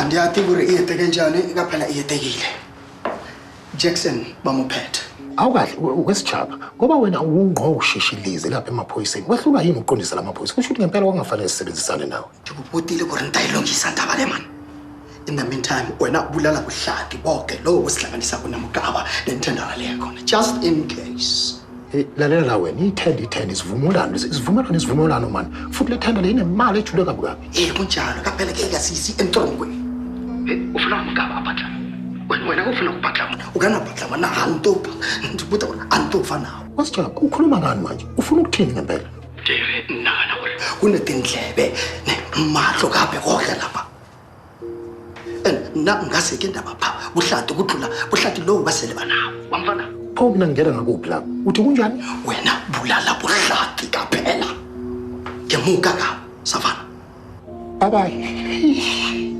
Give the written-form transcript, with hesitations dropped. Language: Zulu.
Andiyathi kuri iyete kanjani kaphela iyetekile. Jackson bamuphethe. Awukahle wesijaba ngoba wena ungqo usheshilize lapha emaphoyiseni. Wehlula yini uqondisa lamaphoyisa? Kusho ukuthi ngempela wangafanele sisebenzisane nawe. Ngikubotile kuri ntayilongisa ndaba le man. In the meantime, wena bulala buhlaki bonke lo wesihlanganisa kunamgaba lentendara le khona. Just in case. Lalela la wena i-10 isivumelwano man. Futhi le tender le inemali ejule kabukabi. Kunjalo kaphela ke ikasisi entrongweni. Ufuna umgaba aphatha. Wena ufuna ukuphatha. Ukanaphatha na antopa. Ndibuta wena antofa nawo. Wasijaba ukhuluma ngani manje? Ufuna ukuthini ngempela? Dere nana wena. Kunetindlebe nemahlo kabe konke lapha. Na ngase ke ndaba pha buhlati lo basele banawo wamfana pho mina ngingena ngakuphi la uthi kunjani wena bulala buhlati kaphela ngemuka ka savana bye bye